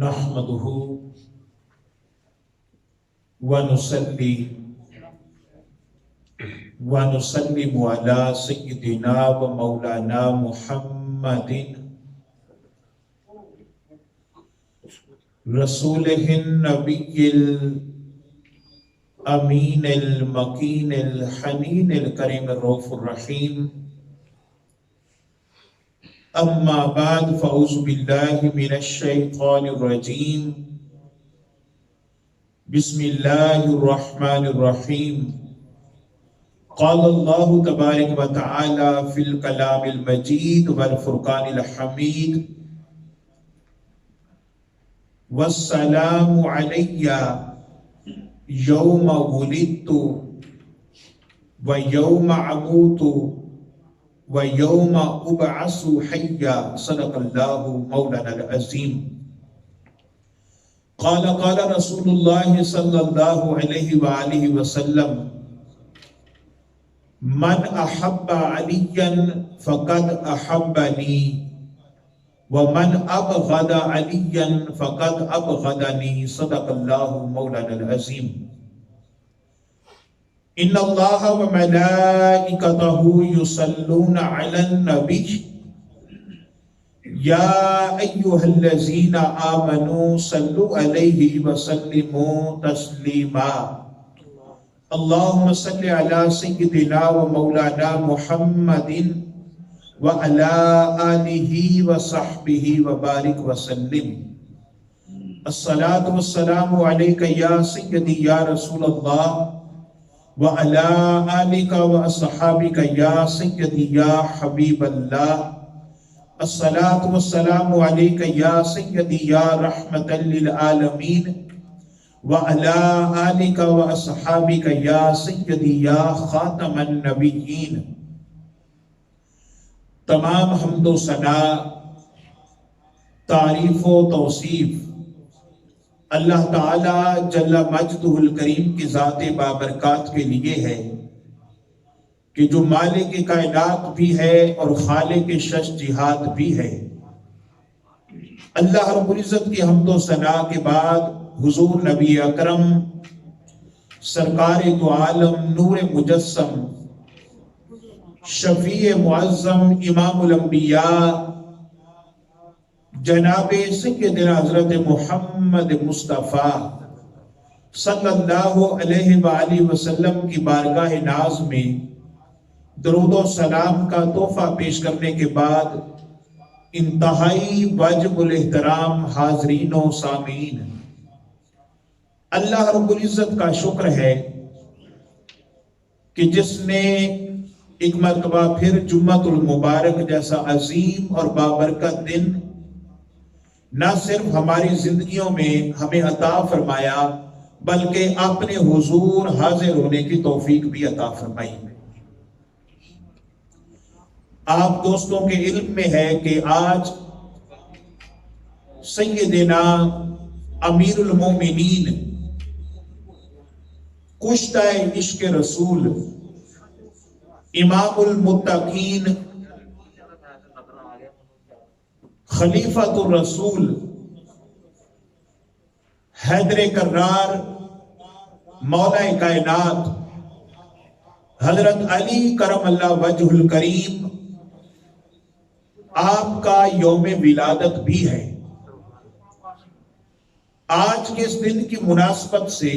نحمده ونصلي ونسلم على سيدنا ومولانا محمد رسوله النبي الأمين المكين الحنين الكريم الرؤوف الرحيم. أما بعد فأعوذ بالله من الشيطان الرجيم. بسم الله الرحمن الرحيم. قال الله تبارك وتعالى في الكلام المجيد والفرقان الحميد: والسلام علي يوم ولدت ويوم أموت وَيَوْمَ أُبْعَثُ حَيًّا. صدق اللہ مولانا العظیم. قال رسول اللہ صلی اللہ علیہ وآلہ وسلم: من احب علیا فقد احبنی ومن ابغض علیا فقد ابغضنی. صدق اللہ مولانا العظیم. ان اللہ وملائکتہ یصلون علی النبی یا ایہا الذین آمنوا صلوا علیہ وسلموا تسلیما. اللہم صل علی سیدنا و مولانا محمد وعلی آلہ وصحبہ وبارک وسلم. الصلاة والسلام علیک یا سیدی یا رسول اللہ وَعَلَىٰ آلِكَ وَأَصْحَابِكَ يَا سَيِّدِي يَا حَبِيبَ اللَّهِ. الصلاة والسلام علیکہ یا سیدی یا رحمت للعالمین وَعَلَىٰ آلِكَ وَأَصْحَابِكَ یا سیدی یا خاتم النبیین. تمام حمد و ثنا، تعریف و توصیف اللہ تعالی جل مجدہ الکریم کی ذات بابرکات کے لیے ہے کہ جو مالک کائنات بھی ہے اور خالق شش جہات بھی ہے. اللہ رب العزت کی حمد و ثنا کے بعد حضور نبی اکرم سرکار دو عالم نور مجسم شفیع معظم امام الانبیاء جناب سیدنا حضرت محمد مصطفیٰ صلی اللہ علیہ وآلہ وسلم کی بارگاہ ناز میں درود و سلام کا تحفہ پیش کرنے کے بعد انتہائی واجب الاحترام حاضرین و سامعین، اللہ رب العزت کا شکر ہے کہ جس نے ایک مرتبہ پھر جمعۃ المبارک جیسا عظیم اور بابرکت دن نہ صرف ہماری زندگیوں میں ہمیں عطا فرمایا بلکہ اپنے حضور حاضر ہونے کی توفیق بھی عطا فرمائی. آپ دوستوں کے علم میں ہے کہ آج سیدنا امیر المومنین کشتہ عشق رسول امام المتقین خلیفۃ الرسول حیدر کرار مولا کائنات حضرت علی کرم اللہ وجہ الکریم آپ کا یوم ولادت بھی ہے. آج کے اس دن کی مناسبت سے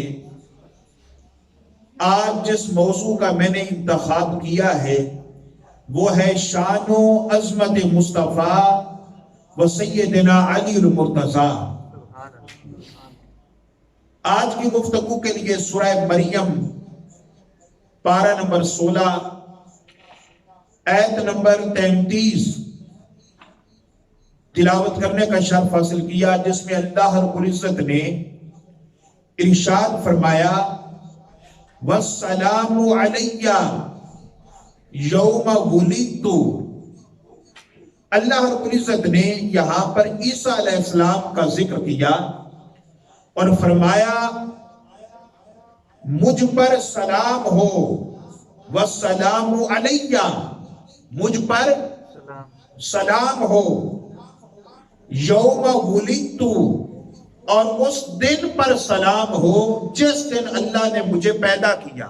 آج جس موضوع کا میں نے انتخاب کیا ہے وہ ہے شان و عظمت مصطفیٰ و سیدنا علی المرتضیٰ. آج کی گفتگو کے لیے سورہ مریم پارہ نمبر 16 آیت نمبر 33 تلاوت کرنے کا شرف حاصل کیا، جس میں اللہ رب العزت نے ارشاد فرمایا: وَالسَّلَامُ عَلَيَّ يَوْمَ وُلِدتُ. اللہ رب العزت نے یہاں پر عیسیٰ علیہ السلام کا ذکر کیا اور فرمایا مجھ پر سلام ہو، والسلام علیہ، مجھ پر سلام ہو، یوم ولدت، اور اس دن پر سلام ہو جس دن اللہ نے مجھے پیدا کیا۔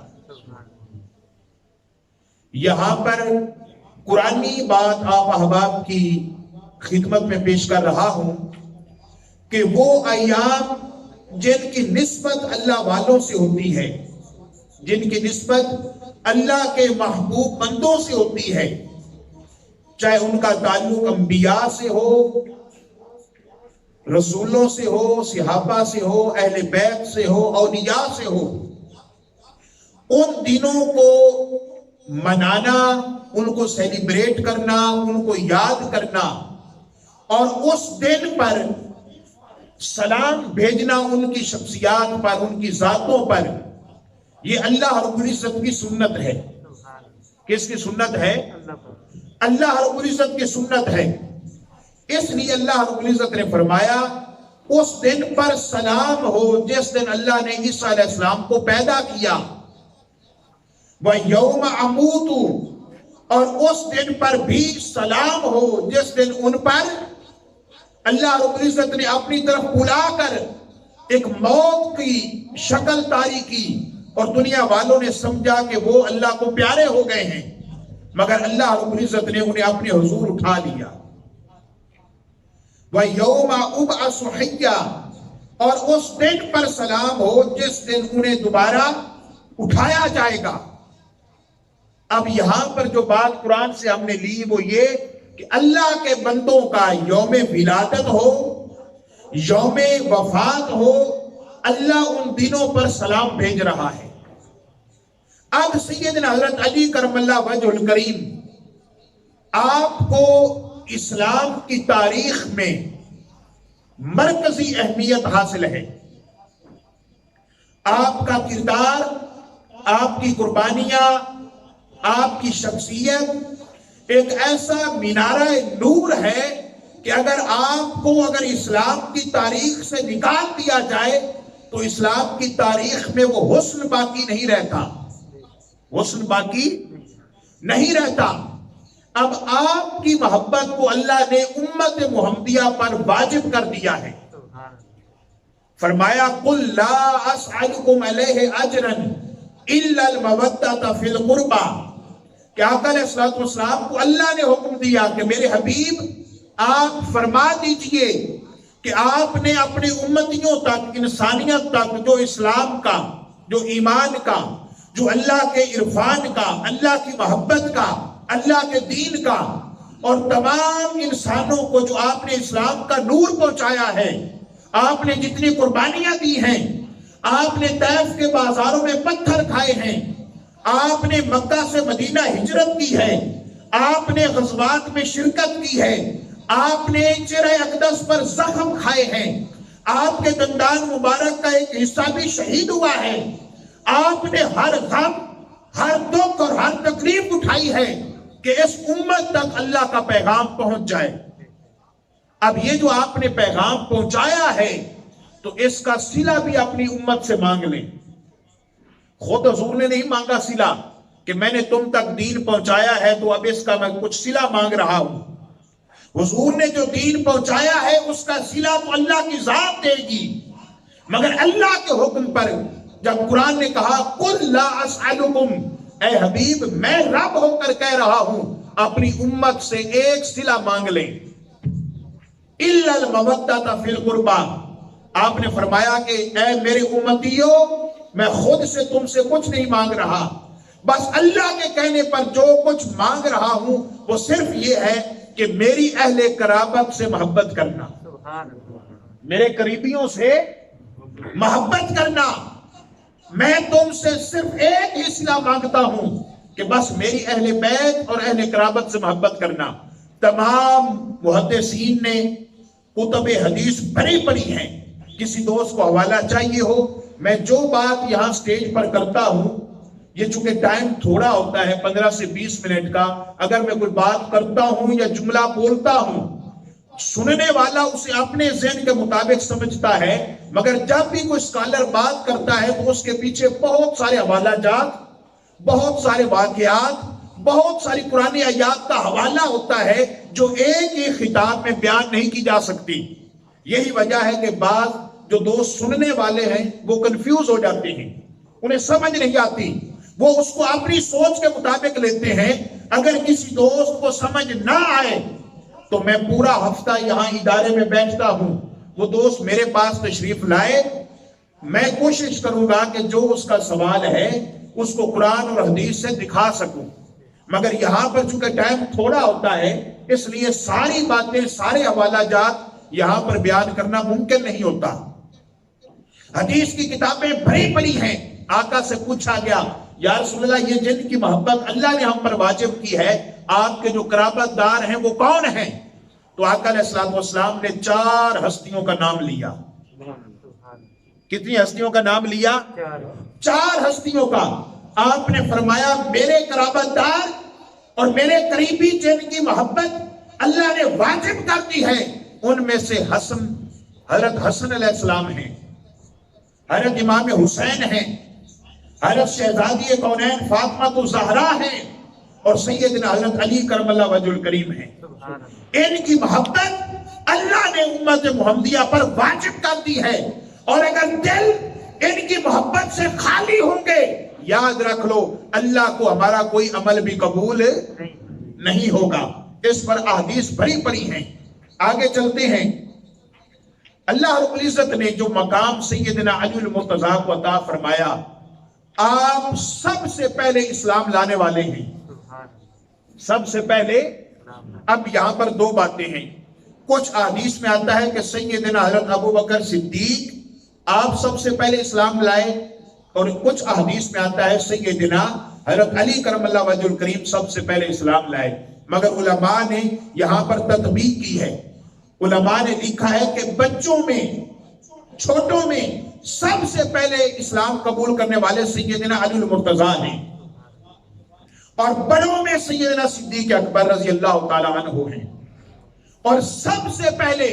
یہاں پر قرآنی بات آپ احباب کی خدمت میں پیش کر رہا ہوں کہ وہ ایام جن کی نسبت اللہ والوں سے ہوتی ہے، جن کی نسبت اللہ کے محبوب بندوں سے ہوتی ہے، چاہے ان کا تعلق انبیاء سے ہو، رسولوں سے ہو، صحابہ سے ہو، اہل بیت سے ہو، اولیاء سے ہو، ان دنوں کو منانا، ان کو سیلیبریٹ کرنا، ان کو یاد کرنا اور اس دن پر سلام بھیجنا ان کی شخصیات پر، ان کی ذاتوں پر، یہ اللہ رب العزت کی سنت ہے۔ کس کی سنت ہے؟ اللہ رب العزت کی سنت ہے۔ اس لیے اللہ رب العزت نے فرمایا اس دن پر سلام ہو جس دن اللہ نے عیسیٰ علیہ السلام کو پیدا کیا۔ وَيَوْمَ أَمُوتُ، اور اس دن پر بھی سلام ہو جس دن ان پر اللہ رب العزت نے اپنی طرف بلا کر ایک موت کی شکل طاری کی اور دنیا والوں نے سمجھا کہ وہ اللہ کو پیارے ہو گئے ہیں، مگر اللہ رب العزت نے انہیں اپنے حضور اٹھا لیا۔ وَيَوْمَ أُبْعَثُ حَيًّا، اور اس دن پر سلام ہو جس دن انہیں دوبارہ اٹھایا جائے گا۔ اب یہاں پر جو بات قرآن سے ہم نے لی وہ یہ کہ اللہ کے بندوں کا یوم ولادت ہو، یوم وفات ہو، اللہ ان دنوں پر سلام بھیج رہا ہے۔ اب سیدنا حضرت علی کرم اللہ وجہ الکریم آپ کو اسلام کی تاریخ میں مرکزی اہمیت حاصل ہے۔ آپ کا کردار، آپ کی قربانیاں، آپ کی شخصیت ایک ایسا مینارہ نور ہے کہ اگر آپ کو اسلام کی تاریخ سے نکال دیا جائے تو اسلام کی تاریخ میں وہ حسن باقی نہیں رہتا، حسن باقی نہیں رہتا۔ اب آپ کی محبت کو اللہ نے امت محمدیہ پر واجب کر دیا ہے۔ فرمایا قُلْ لَا أَسْأَلُكُمْ عَلَيْهِ أَجْرًا إِلَّا الْمَوَدَّةَ فِي الْقُرْبَى، کہ آقا علیہ السلام کو اللہ نے حکم دیا کہ میرے حبیب آپ فرما دیجئے کہ آپ نے اپنے امتیوں تک، انسانیت تک، جو اسلام کا، جو ایمان کا، جو اللہ کے عرفان کا، اللہ کی محبت کا، اللہ کے دین کا، اور تمام انسانوں کو جو آپ نے اسلام کا نور پہنچایا ہے، آپ نے جتنی قربانیاں دی ہیں، آپ نے طائف کے بازاروں میں پتھر کھائے ہیں، آپ نے مکہ سے مدینہ ہجرت کی ہے، آپ نے غزوات میں شرکت کی ہے، آپ نے چہرہ اقدس پر زخم کھائے ہیں، آپ کے دندان مبارک کا ایک حصہ بھی شہید ہوا ہے، آپ نے ہر غم، ہر دکھ اور ہر تکلیف اٹھائی ہے کہ اس امت تک اللہ کا پیغام پہنچ جائے۔ اب یہ جو آپ نے پیغام پہنچایا ہے تو اس کا صلہ بھی اپنی امت سے مانگ لیں۔ خود حضور نے نہیں مانگا صلہ کہ میں نے تم تک دین پہنچایا ہے تو اب اس کا میں کچھ صلہ مانگ رہا ہوں۔ حضور نے جو دین پہنچایا ہے اس کا صلہ تو اللہ کی ذات دے گی، مگر اللہ کے حکم پر جب قرآن نے کہا قُلْ لَا أَسْأَلُكُمْ، اے حبیب میں رب ہو کر کہہ رہا ہوں اپنی امت سے ایک صلہ مانگ لیں، إِلَّا الْمَوَدَّةَ فِي الْقُرْبَى، آپ نے فرمایا کہ اے میرے امتیو میں خود سے تم سے کچھ نہیں مانگ رہا، بس اللہ کے کہنے پر جو کچھ مانگ رہا ہوں وہ صرف یہ ہے کہ میری اہل قرابت سے محبت کرنا، میرے قریبیوں سے محبت کرنا۔ میں تم سے صرف ایک ہی صلہ مانگتا ہوں کہ بس میری اہل بیت اور اہل قرابت سے محبت کرنا۔ تمام محدثین نے کتب حدیث بھری پڑھی ہیں، کسی دوست کو حوالہ چاہیے ہو، میں جو بات یہاں سٹیج پر کرتا ہوں، یہ چونکہ ٹائم تھوڑا ہوتا ہے 15 سے 20 منٹ کا، اگر میں کوئی بات کرتا ہوں یا جملہ بولتا ہوں سننے والا اسے اپنے ذہن کے مطابق سمجھتا ہے، مگر جب بھی کوئی اسکالر بات کرتا ہے تو اس کے پیچھے بہت سارے حوالہ جات، بہت سارے واقعات، بہت ساری قرآن آیات کا حوالہ ہوتا ہے جو ایک ہی خطاب میں بیان نہیں کی جا سکتی۔ یہی وجہ ہے کہ بعض جو دوست سننے والے ہیں وہ کنفیوز ہو جاتے ہیں، انہیں سمجھ نہیں آتی، وہ اس کو اپنی سوچ کے مطابق لیتے ہیں۔ اگر کسی دوست کو سمجھ نہ آئے تو میں پورا ہفتہ یہاں ادارے میں بیٹھتا ہوں، وہ دوست میرے پاس تشریف لائے، میں کوشش کروں گا کہ جو اس کا سوال ہے اس کو قرآن اور حدیث سے دکھا سکوں، مگر یہاں پر چونکہ ٹائم تھوڑا ہوتا ہے اس لیے ساری باتیں، سارے حوالہ جات یہاں پر بیان کرنا ممکن نہیں ہوتا۔ حدیث کی کتابیں بھری پڑی ہیں۔ آقا سے پوچھا گیا یا رسول اللہ یہ جن کی محبت اللہ نے ہم پر واجب کی ہے، آپ کے جو قرابت دار ہیں وہ کون ہیں؟ تو آقا علیہ السلام نے 4 ہستیوں کا نام لیا۔ کتنی ہستیوں کا نام لیا؟ 4 ہستیوں کا۔ آپ نے فرمایا میرے قرابت دار اور میرے قریبی جن کی محبت اللہ نے واجب کر دی ہے، ان میں سے حضرت حسن علیہ السلام ہیں، حضرت امام حسین ہیں، حضرت شہزادی کونین فاطمہ الزہرا ہیں، اور سیدنا حضرت علی کرم اللہ وجہ الکریم ہیں۔ ان کی محبت اللہ نے امت محمدیہ پر واجب کر دی ہے، اور اگر دل ان کی محبت سے خالی ہوں گے، یاد رکھ لو اللہ کو ہمارا کوئی عمل بھی قبول نہیں ہوگا۔ اس پر احادیث بھری پڑی ہیں۔ آگے چلتے ہیں۔ اللہ رب العزت نے جو مقام سیدنا علی المرتضیٰ کو عطا فرمایا، آپ سب سے پہلے اسلام لانے والے ہیں، سب سے پہلے۔ اب یہاں پر 2 باتیں ہیں۔ کچھ احادیث میں آتا ہے کہ سیدنا حضرت ابوبکر صدیق آپ سب سے پہلے اسلام لائے، اور کچھ احادیث میں آتا ہے سیدنا حضرت علی کرم اللہ وجہ الکریم سب سے پہلے اسلام لائے، مگر علماء نے یہاں پر تطبیق کی ہے۔ علماء نے لکھا ہے کہ بچوں میں، چھوٹوں میں سب سے پہلے اسلام قبول کرنے والے سیدنا علی المرتضیٰ ہیں، اور بڑوں میں سیدنا صدیق اکبر رضی اللہ تعالیٰ عنہ ہیں۔ اور سب سے پہلے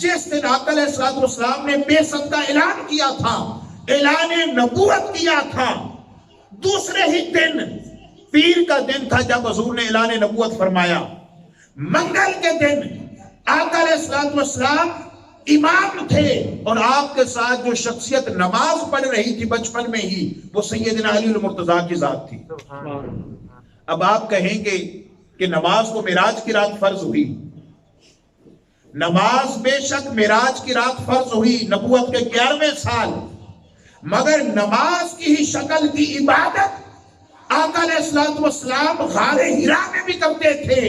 جس دن آقا علیہ السلام نے بعثت کا اعلان کیا تھا، اعلان نبوت کیا تھا، دوسرے ہی دن پیر کا دن تھا جب حضور نے اعلان نبوت فرمایا۔ منگل کے دن آقا علیہ السلام امام تھے، اور آپ کے ساتھ جو شخصیت نماز پڑھ رہی تھی بچپن میں ہی، وہ سیدنا علی المرتضیٰ کی ذات تھی۔ اب آپ کہیں گے کہ نماز کو معراج کی رات فرض ہوئی، نماز بے شک معراج کی رات فرض ہوئی نبوت کے 11ویں سال، مگر نماز کی ہی شکل کی عبادت آقا علیہ السلام غار حرا میں بھی کرتے تھے،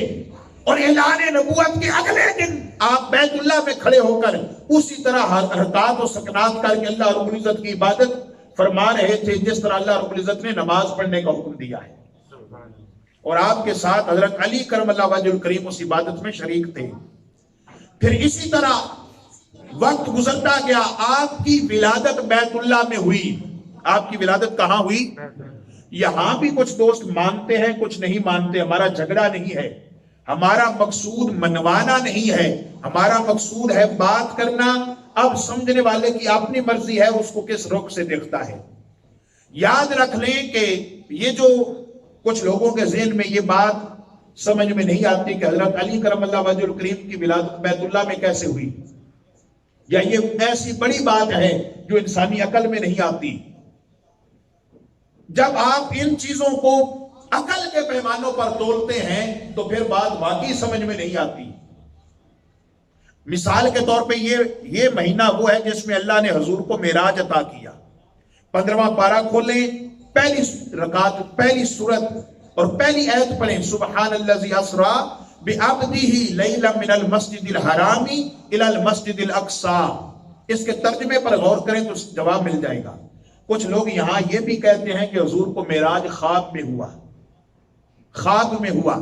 اور اعلان نبوت کے اگلے دن آپ بیت اللہ میں کھڑے ہو کر اسی طرح حرکات و سکنات کر کے اللہ رب العزت کی عبادت فرما رہے تھے جس طرح اللہ رب العزت نے نماز پڑھنے کا حکم دیا ہے، اور آپ کے ساتھ حضرت علی کرم اللہ وجہ الکریم اس عبادت میں شریک تھے۔ پھر اسی طرح وقت گزرتا گیا، آپ کی ولادت بیت اللہ میں ہوئی۔ آپ کی ولادت کہاں ہوئی؟ یہاں بھی کچھ دوست مانتے ہیں، کچھ نہیں مانتے۔ ہمارا جھگڑا نہیں ہے، ہمارا مقصود منوانا نہیں ہے، ہمارا مقصود ہے بات کرنا۔ اب سمجھنے والے کی اپنی مرضی ہے اس کو کس رخ سے دیکھتا ہے۔ یاد رکھ لیں کہ یہ جو کچھ لوگوں کے ذہن میں یہ بات سمجھ میں نہیں آتی کہ حضرت علی کرم اللہ وجہ الکریم کی ولادت بیت اللہ میں کیسے ہوئی، یا یہ ایسی بڑی بات ہے جو انسانی عقل میں نہیں آتی۔ جب آپ ان چیزوں کو عقل کے پیمانوں پر تولتے ہیں تو پھر بات واقعی سمجھ میں نہیں آتی۔ مثال کے طور پہ یہ مہینہ وہ ہے جس میں اللہ نے حضور کو معراج عطا کیا۔ 15واں پارہ کھولیں، پہلی رکعت، پہلی سورت اور پہلی آیت پڑھیں، سبحان الذی اسری بعبدہ لیلا من المسجد الحرام الی المسجد الاقصی۔ اس کے ترجمے پر غور کریں تو جواب مل جائے گا۔ کچھ لوگ یہاں یہ بھی کہتے ہیں کہ حضور کو معراج خواب میں ہوا، خواب میں ہوا،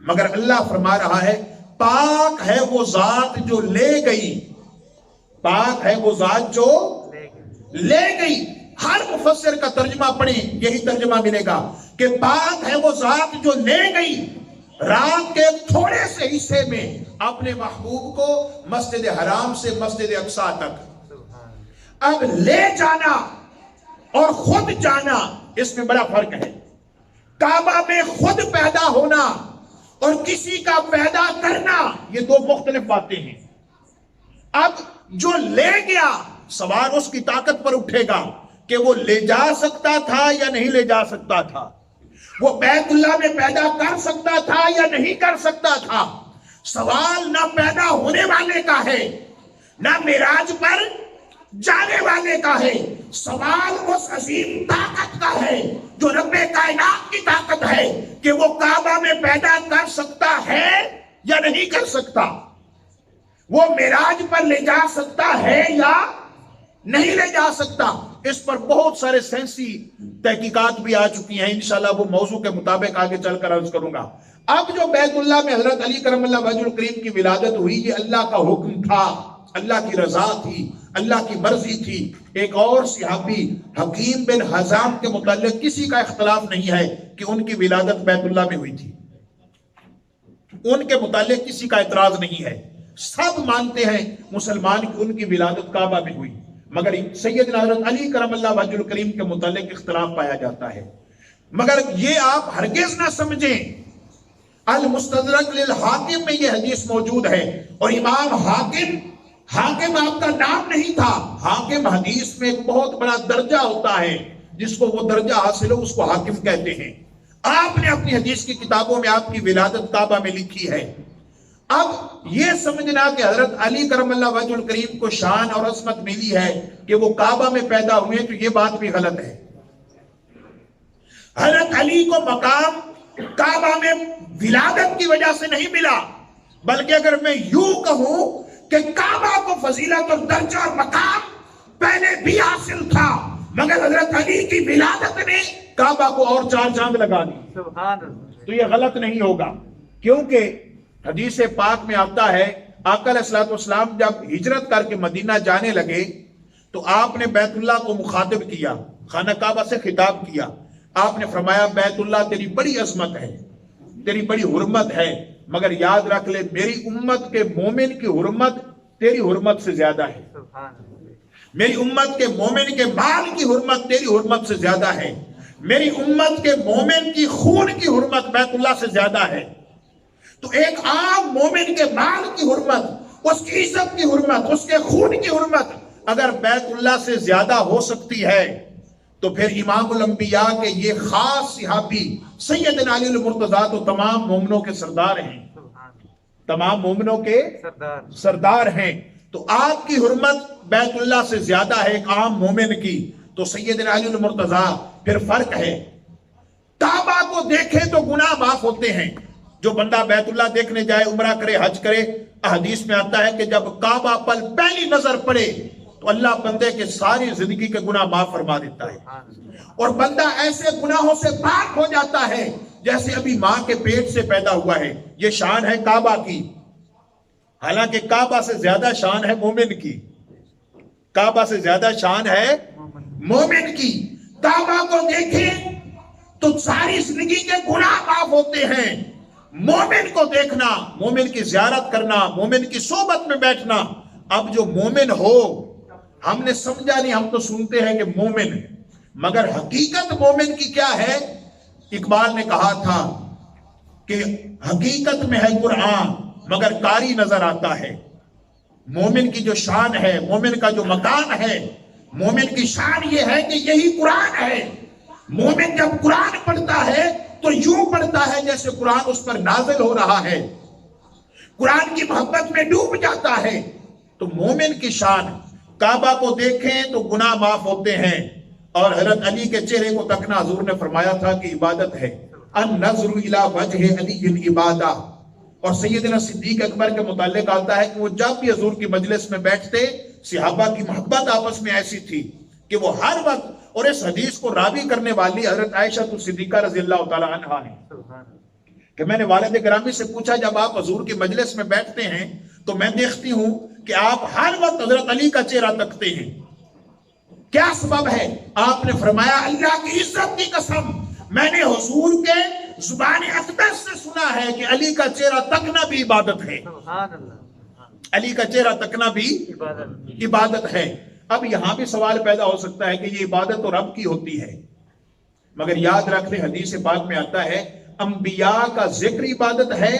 مگر اللہ فرما رہا ہے پاک ہے وہ ذات جو لے گئی، پاک ہے وہ ذات جو لے گئی۔ ہر مفسر کا ترجمہ پڑھیں، یہی ترجمہ ملے گا کہ پاک ہے وہ ذات جو لے گئی رات کے تھوڑے سے حصے میں اپنے محبوب کو مسجد حرام سے مسجد اقصی تک۔ اب لے جانا اور خود جانا، اس میں بڑا فرق ہے۔ کعبہ میں خود پیدا ہونا اور کسی کا پیدا کرنا، یہ 2 مختلف باتیں ہیں۔ اب جو لے گیا سوال اس کی طاقت پر اٹھے گا کہ وہ لے جا سکتا تھا یا نہیں لے جا سکتا تھا، وہ بیت اللہ میں پیدا کر سکتا تھا یا نہیں کر سکتا تھا۔ سوال نہ پیدا ہونے والے کا ہے نہ معراج پر جانے والے کا ہے، سوال اس عظیم طاقت کا ہے جو رب کائنات کی طاقت ہے کہ وہ کعبہ میں پیدا کر سکتا ہے یا نہیں کر سکتا، وہ معراج پر لے جا سکتا ہے یا نہیں لے جا سکتا۔ اس پر بہت سارے سائنسی تحقیقات بھی آ چکی ہیں، انشاءاللہ وہ موضوع کے مطابق آگے چل کر عرض کروں گا۔ اب جو بیت اللہ میں حضرت علی کرم اللہ وجہ الکریم کی ولادت ہوئی، یہ اللہ کا حکم تھا، اللہ کی رضا تھی، اللہ کی مرضی تھی۔ ایک اور صحابی حکیم بن حزام کے متعلق کسی کا اختلاف نہیں ہے کہ ان کی ولادت بیت اللہ میں ہوئی تھی، ان کے متعلق کسی کا اعتراض نہیں ہے، سب مانتے ہیں مسلمان کہ ان کی ولادت کعبہ میں ہوئی، مگر سیدنا حضرت علی کرم اللہ وجہ الکریم کے متعلق اختلاف پایا جاتا ہے۔ مگر یہ آپ ہرگز نہ سمجھیں، المستدرک للحاکم میں یہ حدیث موجود ہے، اور امام حاکم آپ کا نام نہیں تھا، حاکم حدیث میں ایک بہت بڑا درجہ ہوتا ہے، جس کو وہ درجہ حاصل ہو اس کو حاکم کہتے ہیں۔ آپ نے اپنی حدیث کی کتابوں میں آپ کی ولادت کعبہ میں لکھی ہے۔ اب یہ سمجھنا کہ حضرت علی کرم اللہ وجہ الکریم کو شان اور عظمت ملی ہے کہ وہ کعبہ میں پیدا ہوئے، تو یہ بات بھی غلط ہے۔ حضرت علی کو مقام کعبہ میں ولادت کی وجہ سے نہیں ملا، بلکہ اگر میں یوں کہوں کہ کعبہ کو فضیلت اور درجہ اور مقام پہلے بھی حاصل تھا، مگر حضرت علی کی ولادت نے کعبہ کو اور چار چاند لگا دی، تو یہ غلط نہیں ہوگا۔ کیونکہ حدیث پاک میں آتا ہے، آقا علیہ الصلوۃ والسلام جب ہجرت کر کے مدینہ جانے لگے تو آپ نے بیت اللہ کو مخاطب کیا، خانہ کعبہ سے خطاب کیا، آپ نے فرمایا بیت اللہ تیری بڑی عظمت ہے، تیری بڑی حرمت ہے، مگر یاد رکھ لے میری امت کے مومن کی حرمت تیری حرمت سے زیادہ ہے، میری امت کے مومن کے مال کی حرمت تیری حرمت سے زیادہ ہے، میری امت کے مومن کی خون کی حرمت بیت اللہ سے زیادہ ہے۔ تو ایک عام مومن کے مال کی حرمت، اس کی عزت کی حرمت، اس کے خون کی حرمت اگر بیت اللہ سے زیادہ ہو سکتی ہے تو پھر امام الانبیاء کے یہ خاص صحابی سیدنا علی المرتضیٰ تو تمام مومنوں کے سردار ہیں، تمام مومنوں کے سردار ہیں، تو آپ کی حرمت بیت اللہ سے زیادہ ہے ایک عام مومن کی، تو سیدنا علی المرتضیٰ پھر فرق ہے۔ کعبہ کو دیکھے تو گناہ معاف ہوتے ہیں، جو بندہ بیت اللہ دیکھنے جائے، عمرہ کرے، حج کرے، حدیث میں آتا ہے کہ جب کعبہ پر پہلی نظر پڑے تو اللہ بندے کے ساری زندگی کے گناہ معاف فرما دیتا ہے، اور بندہ ایسے گناہوں سے پاک ہو جاتا ہے جیسے ابھی ماں کے پیٹ سے پیدا ہوا ہے۔ یہ شان ہے کعبہ کی، حالانکہ کعبہ سے زیادہ شان ہے مومن کی، کعبہ سے زیادہ شان ہے مومن کی۔ کعبہ کو دیکھیں تو ساری زندگی کے گناہ معاف ہوتے ہیں۔ مومن کو دیکھنا، مومن کی زیارت کرنا، مومن کی صحبت میں بیٹھنا، اب جو مومن ہو، ہم نے سمجھا نہیں، ہم تو سنتے ہیں کہ مومن، مگر حقیقت مومن کی کیا ہے؟ اقبال نے کہا تھا کہ حقیقت میں ہے قرآن مگر قاری نظر آتا ہے۔ مومن کی جو شان ہے، مومن کا جو مقام ہے، مومن کی شان یہ ہے کہ یہی قرآن ہے۔ مومن جب قرآن پڑھتا ہے تو یوں پڑھتا ہے جیسے قرآن اس پر نازل ہو رہا ہے، قرآن کی محبت میں ڈوب جاتا ہے۔ تو مومن کی شان، کعبہ کو دیکھیں تو گناہ معاف ہوتے ہیں، اور حضرت علی کے چہرے کو تکنا حضور نے فرمایا تھا کہ عبادت ہے، النظر الی وجہ علی عبادہ۔ اور سیدنا صدیق اکبر کے متعلق آتا ہے کہ وہ جب بھی حضور کی مجلس میں بیٹھتے، صحابہ کی محبت آپس میں ایسی تھی کہ وہ ہر وقت، اور اس حدیث کو راوی کرنے والی حضرت عائشہ صدیقہ رضی اللہ تعالی عنہا ہے کہ میں نے والد گرامی سے پوچھا جب آپ حضور کی مجلس میں بیٹھتے ہیں تو میں دیکھتی ہوں کہ آپ ہر وقت حضرت علی کا چہرہ تکتے ہیں، کیا سبب ہے؟ آپ نے فرمایا اللہ کی عزت کی قسم، میں نے حضور کے زبان اقدس سے سنا ہے کہ علی کا چہرہ تکنا بھی عبادت ہے، علی کا چہرہ تکنا بھی عبادت ہے۔ اب یہاں بھی سوال پیدا ہو سکتا ہے کہ یہ عبادت تو رب کی ہوتی ہے، مگر یاد رکھ لیں حدیث پاک میں آتا ہے انبیاء کا ذکر عبادت ہے،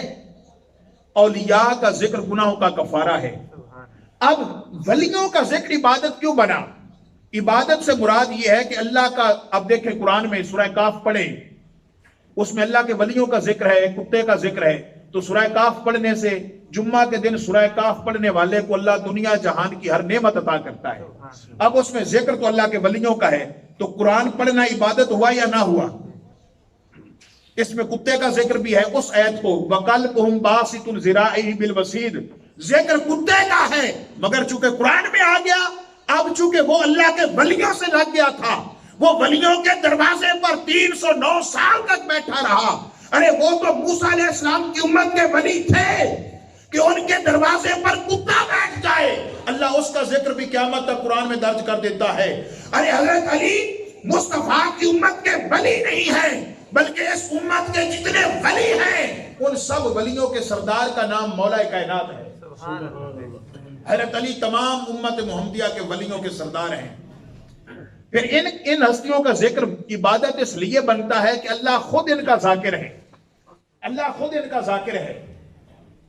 اولیاء کا ذکر گناہوں کا کفارہ ہے۔ اب ولیوں کا ذکر عبادت کیوں بنا؟ عبادت سے مراد یہ ہے کہ اللہ کا، اب دیکھیں قرآن میں سورہ کاف پڑھیں، اس میں اللہ کے ولیوں کا ذکر ہے، کتے کا ذکر ہے، تو سورہ کاف پڑھنے سے جمعہ کے دن سورہ کاف پڑھنے والے کو اللہ دنیا جہان کی ہر نعمت عطا کرتا ہے۔ اب اس میں ذکر تو اللہ کے ولیوں کا ہے، تو قرآن پڑھنا عبادت ہوا یا نہ ہوا؟ اس میں کتے کا ذکر بھی ہے، اس آیت کو وَقَلْبُهُمْ بَاسِطٌ ذِرَاعِهِ بِالْوَسِيدِ، ذکر کتے کا ہے، مگر چونکہ قرآن میں آ گیا، اب چونکہ وہ اللہ کے ولیوں سے لگ گیا تھا، وہ ولیوں کے دروازے پر 309 سال تک بیٹھا رہا۔ ارے وہ تو موسیٰ علیہ السلام کی امت کے ولی تھے کہ ان کے دروازے پر کتا بیٹھ جائے، اللہ اس کا ذکر بھی قیامت تک قرآن میں درج کر دیتا ہے۔ ارے حضرت علی مصطفیٰ کی امت کے ولی نہیں ہیں، بلکہ اس امت کے جتنے ولی ہیں ان سب ولیوں کے سردار کا نام مولا کائنات ہے۔ حضرت علی تمام امت محمدیہ کے ولیوں کے سردار ہیں۔ پھر ان ہستیوں کا ذکر عبادت اس لیے بنتا ہے کہ اللہ خود ان کا ذاکر ہے، اللہ خود ان کا ذاکر ہے۔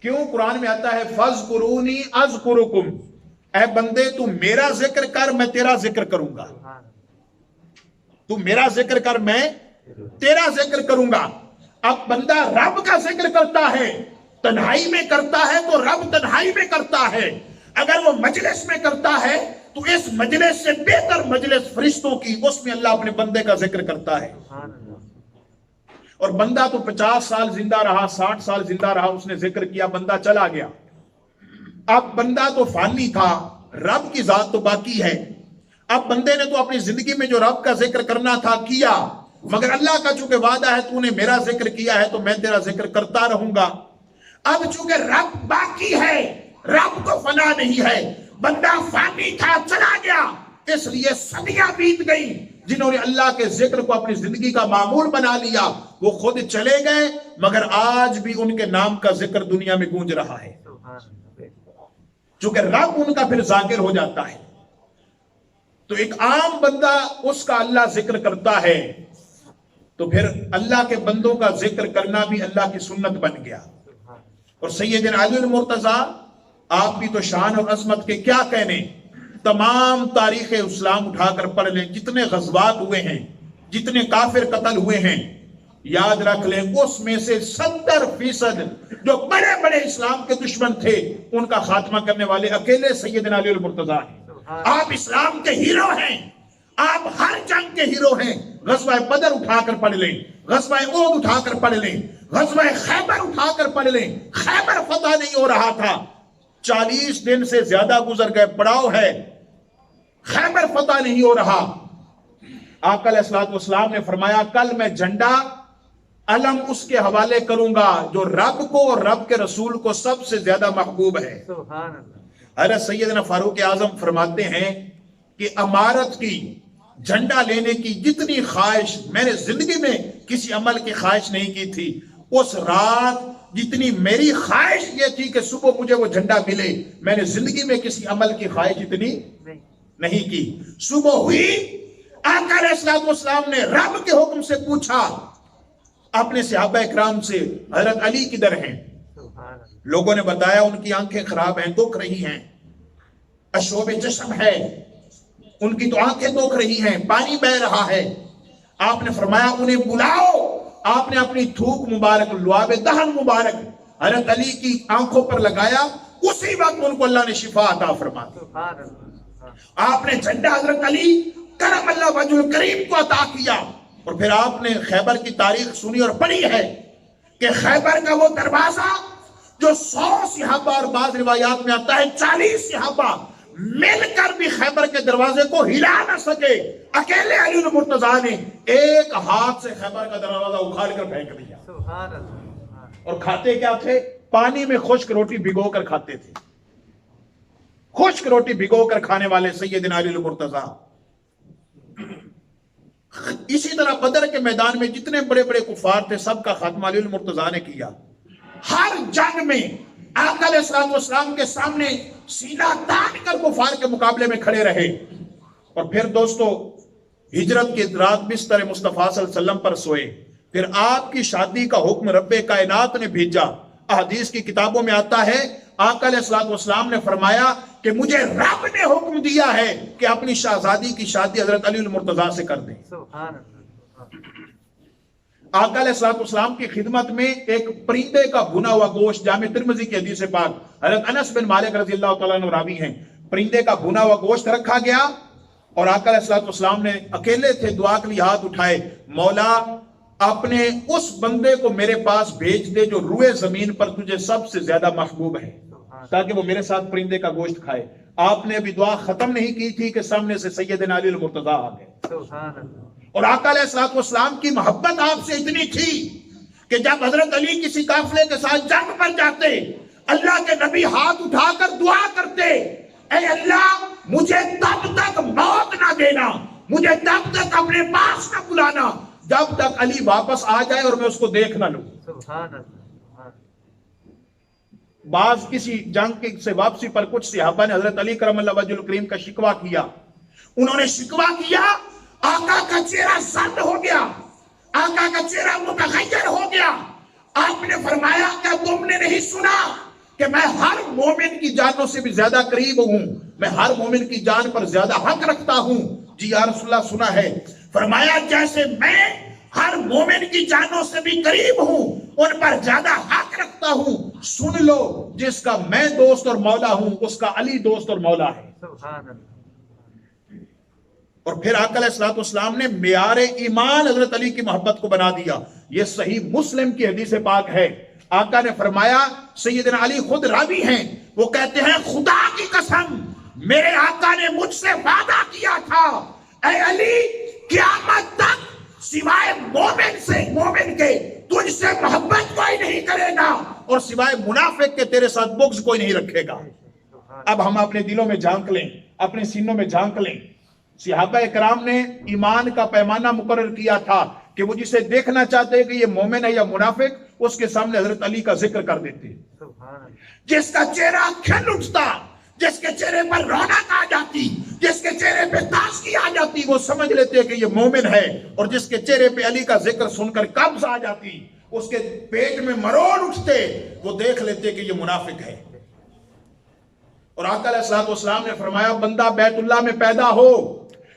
کیوں؟ قرآن میں آتا ہے فَاذْكُرُونِي أَذْكُرُكُمْ، اے بندے تو میرا ذکر کر میں تیرا ذکر کروں گا، تو میرا ذکر کر میں تیرا ذکر کروں گا۔ اب بندہ رب کا ذکر کرتا ہے، تنہائی میں کرتا ہے تو رب تنہائی میں کرتا ہے، اگر وہ مجلس میں کرتا ہے تو اس مجلس سے بہتر مجلس فرشتوں کی، اس میں اللہ اپنے بندے کا ذکر کرتا ہے۔ اور بندہ تو 50 سال زندہ رہا، 60 سال زندہ رہا، اس نے ذکر کیا، بندہ چلا گیا۔ اب بندہ تو فانی تھا، رب کی ذات تو باقی ہے۔ اب بندے نے تو اپنی زندگی میں جو رب کا ذکر کرنا تھا کیا، مگر اللہ کا چونکہ وعدہ ہے تو نے میرا ذکر کیا ہے تو میں تیرا ذکر کرتا رہوں گا۔ اب چونکہ رب باقی ہے، رب کو فنا نہیں ہے، بندہ فانی تھا چلا گیا، اس لیے صدیاں بیت گئی۔ جنہوں نے اللہ کے ذکر کو اپنی زندگی کا معمول بنا لیا وہ خود چلے گئے، مگر آج بھی ان کے نام کا ذکر دنیا میں گونج رہا ہے، چونکہ رب ان کا پھر ذاکر ہو جاتا ہے۔ تو ایک عام بندہ اس کا اللہ ذکر کرتا ہے تو پھر اللہ کے بندوں کا ذکر کرنا بھی اللہ کی سنت بن گیا۔ اور سیدنا علی المرتضیٰ، آپ بھی تو شان اور عظمت کے کیا کہنے، تمام تاریخ اسلام اٹھا کر پڑھ لیں، جتنے غزوات ہوئے ہیں، جتنے کافر قتل ہوئے ہیں، یاد رکھ لیں اس میں سے 70% جو بڑے بڑے اسلام کے دشمن تھے ان کا خاتمہ کرنے والے اکیلے سیدنا علی المرتضیٰ ہیں۔ آپ اسلام کے ہیرو ہیں، آپ ہر جنگ کے ہیرو ہیں۔ غزوہ بدر اٹھا کر پڑھ لیں، غزوہ احد اٹھا کر پڑھ لیں، غزوہ خیبر اٹھا کر پڑھ لیں، خیبر فتح نہیں ہو رہا تھا، 40 دن سے زیادہ گزر گئے، پڑاؤ ہے، خیبر فتح نہیں ہو رہا۔ آقا علیہ السلام نے فرمایا کل میں جھنڈا علم اس کے حوالے کروں گا جو رب کو اور رب کے رسول کو سب سے زیادہ محبوب ہے۔ حضرت سیدنا فاروق اعظم فرماتے ہیں کہ امارت کی، جھنڈا لینے کی جتنی خواہش میں نے زندگی میں کسی عمل کی خواہش نہیں کی تھی، اس رات جتنی میری خواہش یہ تھی کہ صبح مجھے وہ جھنڈا ملے، میں نے زندگی میں کسی عمل کی خواہش اتنی نہیں کی۔ صبح ہوئی، آقا علیہ السلام نے رب کے حکم سے پوچھا اپنے صحابہ اکرام سے حضرت علی کدھر ہیں؟ لوگوں نے بتایا ان کی آنکھیں خراب ہیں، دکھ رہی ہیں، اشوب جسم ہے، ان کی تو آنکھیں دکھ رہی ہیں، پانی بہ رہا ہے۔ آپ نے فرمایا انہیں بلاؤ۔ آپ نے اپنی تھوک مبارک، لعاب دہن مبارک حضرت علی کی آنکھوں پر لگایا، اسی وقت ان کو اللہ نے شفا عطا فرما دی۔ آپ نے جھنڈا حضرت علی کرم اللہ وجہ کریم کو عطا کیا۔ اور پھر آپ نے خیبر کی تاریخ سنی اور پڑھی ہے کہ خیبر کا وہ دروازہ جو 100 صحابہ اور بعض روایات میں آتا ہے 40 صحابہ مل کر بھی خیبر کے دروازے کو ہلا نہ سکے، اکیلے علی المرتضیٰ نے ایک ہاتھ سے خیبر کا دروازہ اکھاڑ کر پھینک دیا۔ اور کھاتے کیا تھے؟ پانی میں خشک روٹی بھگو کر کھاتے تھے، خشک روٹی بھگو کر کھانے والے سیدنا علی المرتضیٰ۔ اسی طرح بدر کے میدان میں جتنے بڑے بڑے کفار تھے سب کا خاتمہ علی المرتضیٰ نے کیا۔ ہر جنگ میں آقا علیہ السلام کے سامنے سینہ تان کر کفار کے مقابلے میں کھڑے رہے۔ اور پھر دوستو ہجرت کی رات بستر مصطفیٰ صلی اللہ علیہ وسلم پر سوئے، پھر آپ کی شادی کا حکم رب کائنات نے بھیجا، احادیث کی کتابوں میں آتا ہے آقا علیہ الصلوۃ والسلام نے فرمایا کہ مجھے رب نے حکم دیا ہے کہ اپنی شہزادی کی شادی حضرت علی المرتضیٰ سے کر دیں. آقا علیہ الصلوۃ والسلام کی خدمت میں ایک پرندے کا بھنا ہوا گوشت، جامع ترمذی کی حدیث پاک، حضرت انس بن مالک رضی اللہ تعالیٰ عنہ راوی ہیں، پرندے کا بھنا ہوا گوشت رکھا گیا اور آقا علیہ الصلوۃ والسلام نے اکیلے تھے، دعا کے لیے ہاتھ اٹھائے، مولا اپنے اس بندے کو میرے پاس بھیج دے جو روئے زمین پر تجھے سب سے زیادہ محبوب ہے، تاکہ وہ میرے ساتھ پرندے کا گوشت کھائے. آپ نے ابھی دعا ختم نہیں کی تھی کہ سامنے سے سیدنا علی المرتضیٰ آ گئے. اور آقا علیہ الصلوۃ والسلام کی محبت آپ سے اتنی تھی کہ جب حضرت علی کسی قافلے کے ساتھ جنگ پر جاتے، اللہ کے نبی ہاتھ اٹھا کر دعا کرتے، اے اللہ مجھے تب تک موت نہ دینا، مجھے تب تک اپنے پاس نہ بلانا جب تک علی واپس آ جائے اور میں اس کو دیکھ نہ لوں. بعض کسی جنگ سے واپسی پر کچھ صحابہ نے حضرت علی کرم اللہ وجہ الکریم کا شکوہ کیا. انہوں نے شکوہ کیا، آقا کا چہرہ زرد ہو گیا، آقا کا چہرہ متغیر ہو گیا. آپ نے فرمایا کیا تم نے نہیں سنا کہ میں ہر مومن کی جانوں سے بھی زیادہ قریب ہوں، میں ہر مومن کی جان پر زیادہ حق رکھتا ہوں؟ جی یا رسول اللہ سنا ہے. فرمایا جیسے میں ہر مومن کی جانوں سے بھی قریب ہوں، ان پر زیادہ حق رکھتا ہوں، سن لو جس کا میں دوست اور مولا ہوں اس کا علی دوست اور مولا ہے. اور پھر آقا علیہ الصلوۃ والسلام نے معیار ایمان حضرت علی کی محبت کو بنا دیا. یہ صحیح مسلم کی حدیث پاک ہے. آقا نے فرمایا، سیدنا علی خود راوی ہیں، وہ کہتے ہیں خدا کی قسم میرے آقا نے مجھ سے وعدہ کیا تھا، اے علی قیامت تک سوائے مومن کے تجھ سے محبت کوئی نہیں کرے گا اور سوائے منافق کے تیرے ساتھ بغض کوئی نہیں رکھے گا. اب ہم اپنے دلوں میں جھانک لیں، اپنے سینوں میں جھانک لیں. صحابہ اکرام نے ایمان کا پیمانہ مقرر کیا تھا کہ وہ جسے دیکھنا چاہتے کہ یہ مومن ہے یا منافق، اس کے سامنے حضرت علی کا ذکر کر دیتے. جس کا چہرہ کھل اٹھتا، جس کے چہرے پر رونق آ جاتی، جس کے چہرے پہ تازگی آ جاتی، وہ سمجھ لیتے کہ یہ مومن ہے. اور جس کے چہرے پہ علی کا ذکر سن کر قبض آ جاتی، اس کے پیٹ میں مروڑ اٹھتے، وہ دیکھ لیتے کہ یہ منافق ہے. اور آقا علیہ الصلوۃ والسلام نے فرمایا بندہ بیت اللہ میں پیدا ہو،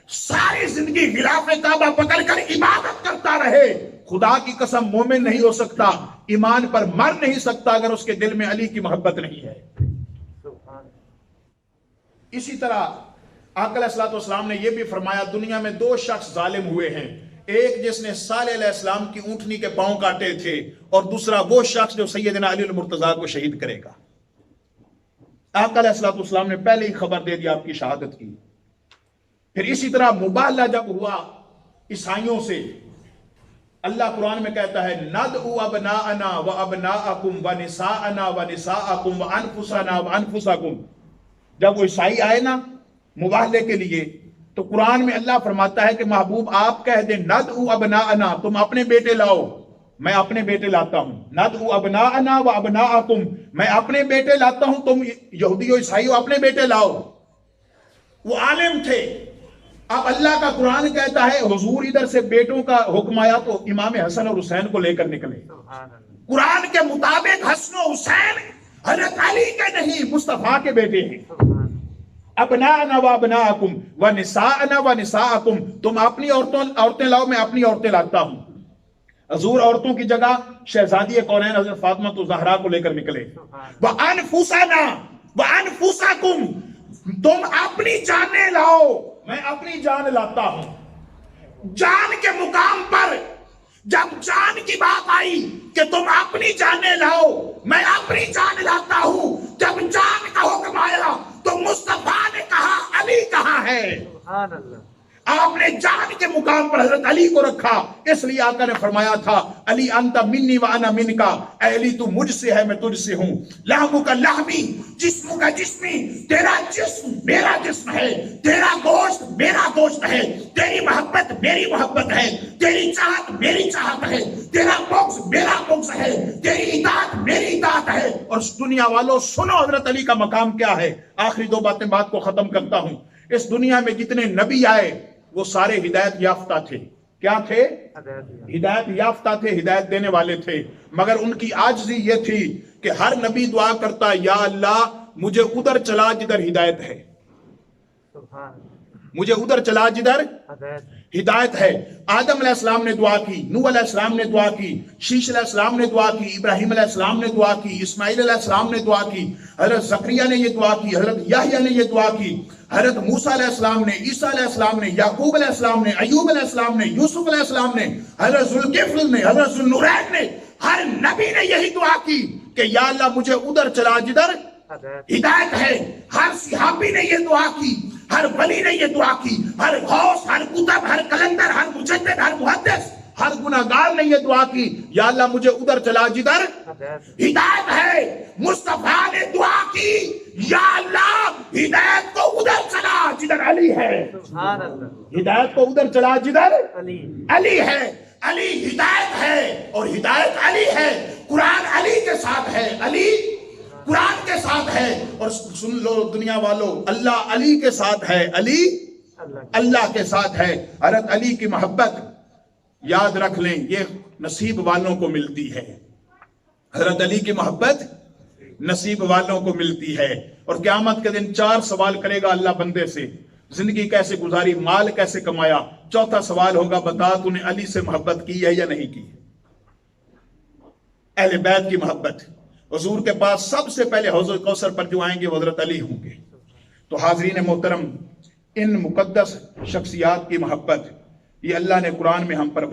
ساری زندگی غلاف کعبہ پکڑ کر عبادت کرتا رہے، خدا کی قسم مومن نہیں ہو سکتا، ایمان پر مر نہیں سکتا اگر اس کے دل میں علی کی محبت نہیں ہے. اسی طرح آقا علیہ الصلوۃ والسلام نے یہ بھی فرمایا دنیا میں دو شخص ظالم ہوئے ہیں، ایک جس نے صالح علیہ السلام کی اونٹنی کے پاؤں کاٹے تھے، اور دوسرا وہ شخص جو سیدنا علی المرتضیٰ کو شہید کرے گا. آقا علیہ الصلوۃ والسلام نے پہلے ہی خبر دے دی آپ کی شہادت کی. پھر اسی طرح مباہلہ جب ہوا عیسائیوں سے، اللہ قرآن میں کہتا ہے ندعو ابناءنا وابناءکم ونساءنا ونساءکم وانفسنا وانفسکم. جب وہ عیسائی آئے نا مباہلے کے لیے تو قرآن میں اللہ فرماتا ہے کہ محبوب آپ کہہ دیں ندعو ابناءنا، تم اپنے بیٹے لاؤ، میں اپنے بیٹے لاتا ہوں. ندعو ابناءنا وابناءکم، میں اپنے بیٹے لاتا ہوں، تم یہودی و عیسائیوں اپنے بیٹے لاؤ. وہ عالم تھے. اب اللہ کا قرآن کہتا ہے حضور ادھر سے بیٹوں کا حکم آیا تو امام حسن اور حسین کو لے کر نکلے. قرآن کے مطابق حسن و حسین حضرت علی کے نہیں، مصطفیٰ کے بیٹے ہیں. ابناءنا وابناءکم ونساءنا ونساءکم، تم اپنی عورتیں لاؤ، میں اپنی عورتیں لاتا ہوں. حضور عورتوں کی جگہ شہزادی کونین حضرت فاطمہ الزہرا کو لے کر نکلے. وانفسنا وانفسکم، تم اپنی جانیں لاؤ، میں اپنی جان لاتا ہوں. جان کے مقام پر جب جان کی بات آئی کہ تم اپنی جانیں لاؤ میں اپنی جان لاتا ہوں، جب جان کا حکم آیا تو مصطفیٰ نے کہا علی کہاں ہے؟ سبحان اللہ. آپ نے جان کے مقام پر حضرت علی کو رکھا. اس لیے آقا نے فرمایا تھا علی انت منی وانا منکا، اے علی تو مجھ سے ہے میں تجھ سے ہوں. لحم کا لحمی، جسم کا جسمی، تیرا جسم میرا جسم ہے، تیرا گوشت میرا گوشت ہے، تیری محبت میری محبت ہے، تیری چاہت میری چاہت ہے، تیرا بغض میرا بغض ہے، تیری اطاعت میری اطاعت ہے. اور دنیا والوں سنو حضرت علی کا مقام کیا ہے. آخری دو بات کو ختم کرتا ہوں. اس دنیا میں جتنے نبی آئے وہ سارے ہدایت یافتہ تھے. کیا تھے؟ ہدایت یافتہ تھے، ہدایت دینے والے تھے. مگر ان کی عاجزی یہ تھی کہ ہر نبی دعا کرتا یا اللہ مجھے ادھر چلا جدھر ہدایت ہے، مجھے ادھر چلا جدھر ہدایت ہے۔ آدم علیہ السلام نے دعا کی، نوح علیہ السلام نے دعا کی، شیش علیہ السلام نے دعا کی، ابراہیم علیہ السلام نے دعا کی، اسماعیل علیہ السلام نے دعا کی، حضرت زکریا نے یہ دعا کی، حضرت یحییٰ نے یہ دعا کی، حضرت موسیٰ علیہ السلام نے، عیسیٰ علیہ السلام نے، یعقوب علیہ السلام نے، ایوب علیہ السلام نے، یوسف علیہ السلام نے، حضرت ذوالکفل نے، حضرت ذوالنورین نے، ہر نبی نے یہی دعا کی کہ یا اللہ مجھے ادھر چلا جدھر ہدایت ہے۔ ہر صحابی نے یہ دعا کی، ہر ولی نے یہ دعا کی، ہر غوث، ہر قطب، ہر کلندر، ہر مجدد، ہر محدث، ہر گناہگار نے یہ دعا کی یا اللہ مجھے ادھر چلا جدھر ہدایت ہے۔ مصطفیٰ نے دعا کی یا اللہ ہدایت کو ادھر چلا جدھر علی ہے، ہدایت کو ادھر چلا جدھر علی ہے۔ علی ہدایت ہے اور ہدایت علی ہے، قرآن علی کے ساتھ ہے، علی قرآن کے ساتھ ہے۔ اور سن لو دنیا والوں، اللہ علی کے ساتھ ہے، علی اللہ کے ساتھ ہے۔ حضرت علی کی محبت یاد رکھ لیں، یہ نصیب والوں کو ملتی ہے۔ حضرت علی کی محبت نصیب والوں کو ملتی ہے۔ اور قیامت کے دن 4 سوال کرے گا اللہ بندے سے، زندگی کیسے گزاری، مال کیسے کمایا۔ چوتھا سوال ہوگا بتا تو نے علی سے محبت کی ہے یا نہیں کی۔ اہل بیت کی محبت، حضور کے پاس سب سے پہلے حوض کوثر پر جو آئیں گے وہ حضرت علی ہوں گے۔ تو حاضرین محترم، ان مقدس شخصیات کی محبت یہ اللہ نے قرآن میں ہم پر